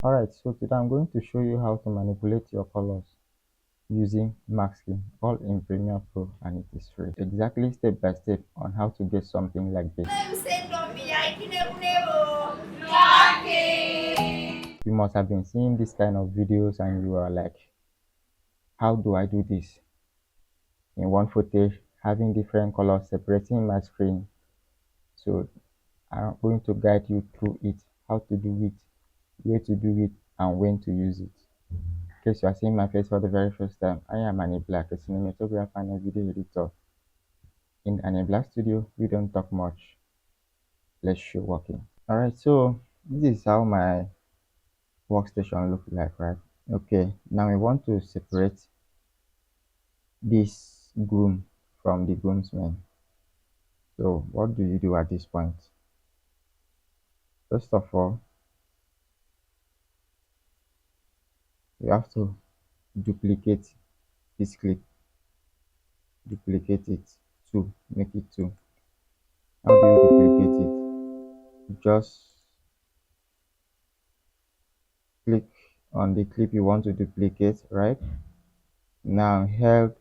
Alright, so today I'm going to show you how to manipulate your colors using masking, all in Premiere Pro, and it is free. Exactly step by step on how to get something like this. You must have been seeing this kind of videos and you are like, how do I do this? In one footage, having different colors separating my screen. So I'm going to guide you through it, how to do it, where to do it, and when to use it. In case you are seeing my face for the very first time, I am Anny Black, a cinematographer and a video editor. In Anny Black Studio, we don't talk much. Let's show working. Alright, so this is how my workstation look like, right? Okay, now we want to separate this groom from the groomsman. So what do you do at this point? First of all, you have to duplicate this clip, duplicate it two, make it two. How do you duplicate it? Just click on the clip you want to duplicate, right? Now held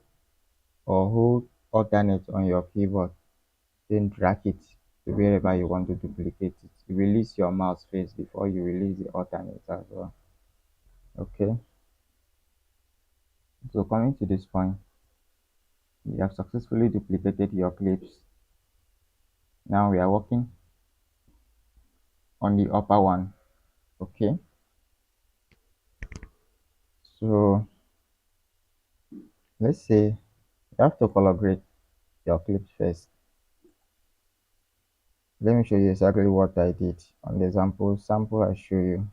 or hold alternate on your keyboard, then drag it to wherever you want to duplicate it. Release your mouse face before you release the alternate as well. Okay, so coming to this point, you have successfully duplicated your clips. Now we are working on the upper one. Okay, so let's say you have to color grade your clips first. Let me show you exactly what I did on the sample I show you.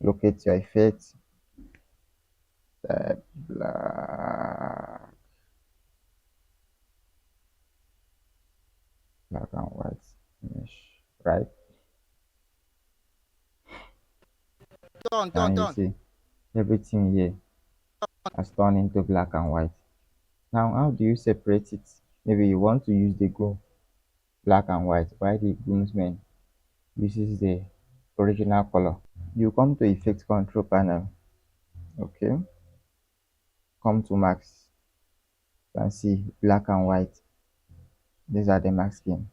Locate your effect, black, black and white mesh, right? Now you see everything here has turned into black and white. Now how do you separate it? Maybe you want to use the groom black and white while the groomsman uses the original color. You come to effect control panel. Okay, come to max. You can see black and white. These are the masking.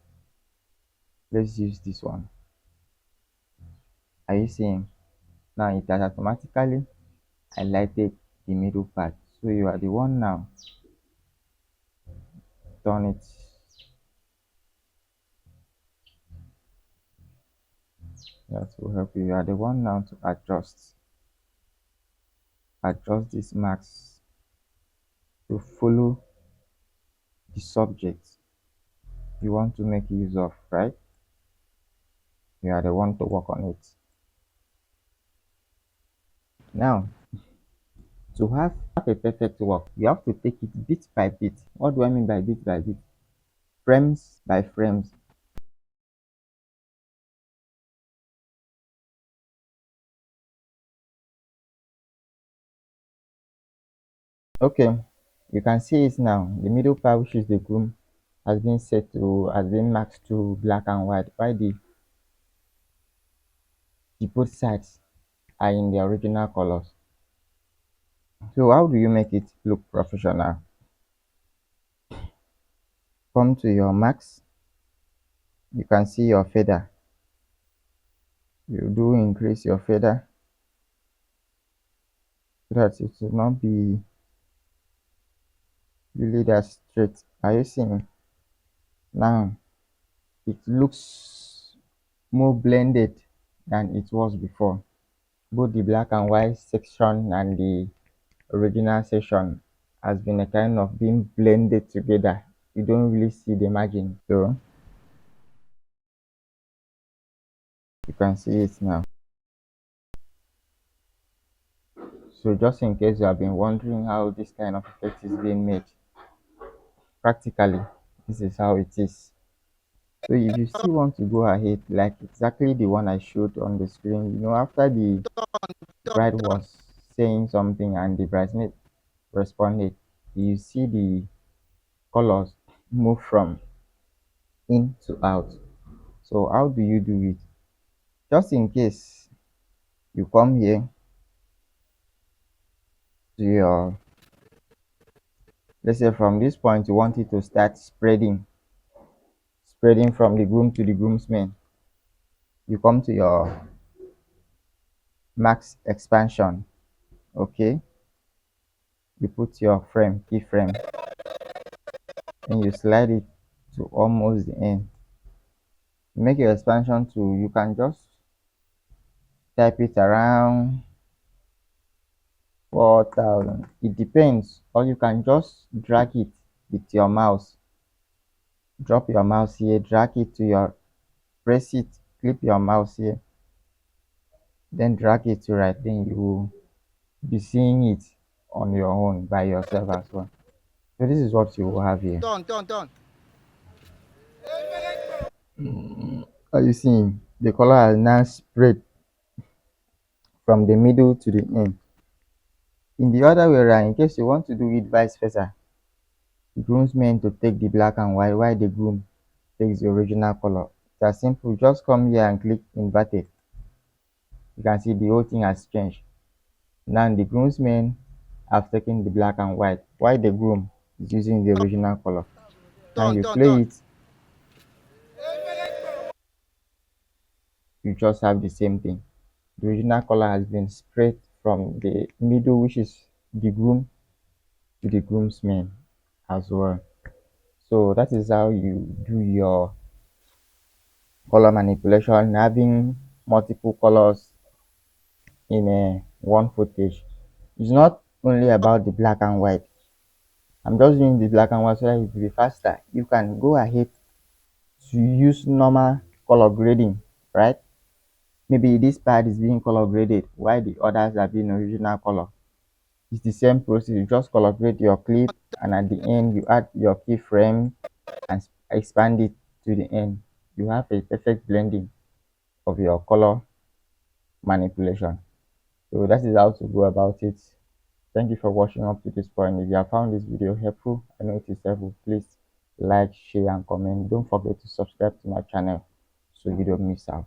Let's use this one. Are you seeing? Now it has automatically highlighted the middle part. So you are the one now. Turn it. That will help you. You are the one now to adjust this max to follow the subject you want to make use of, right? You are the one to work on it. Now, to have a perfect work, you have to take it bit by bit. What do I mean by bit by bit? Frames by frames. Okay, you can see it now. The middle part, which is the groom, has been maxed to black and white, while the both sides are in the original colors. So how do you make it look professional? Come to your max. You can see your feather. You do increase your feather so that it will not be really that straight. Are you seeing? Now it looks more blended than it was before. Both the black and white section and the original section has been a kind of being blended together. You don't really see the margin. So you can see it now. So just in case you have been wondering how this kind of effect is being made, practically this is how it is. So if you still want to go ahead like exactly the one I showed on the screen, after the bride was saying something and the bridesmaid responded, you see the colors move from in to out. So how do you do it? Just in case You come here to your, let's say from this point you want it to start spreading from the groom to the groomsmen. You come to your max expansion. Okay, you put your keyframe, and you slide it to almost the end. Make your expansion to, you can just type it around 4,000. It depends, or you can just drag it with your mouse. Drop your mouse here, drag it to your, press it, clip your mouse here, then drag it to right. Then you will be seeing it on your own by yourself as well. So this is what you will have here. Done. Are you seeing? The color has now spread from the middle to the end. In the other way around, in case you want to do it vice versa, the groomsmen to take the black and white while the groom takes the original color. It's as simple. Just come here and click inverted. You can see the whole thing has changed. Now the groomsmen have taken the black and white while the groom is using the original color. Now you play Done. it, you just have the same thing. The original color has been spread from the middle, which is the groom, to the groomsmen as well. So that is how you do your color manipulation, having multiple colors in a one footage. It's not only about the black and white. I'm just doing the black and white so that it will be faster. You can go ahead to use normal color grading, right? Maybe this part is being color graded while the others are being original color. It's the same process. You just color grade your clip, and at the end you add your keyframe and expand it to the end. You have a perfect blending of your color manipulation. So that is how to go about it. Thank you for watching up to this point. If you have found this video helpful, I know it is helpful, please like, share and comment. Don't forget to subscribe to my channel so you don't miss out.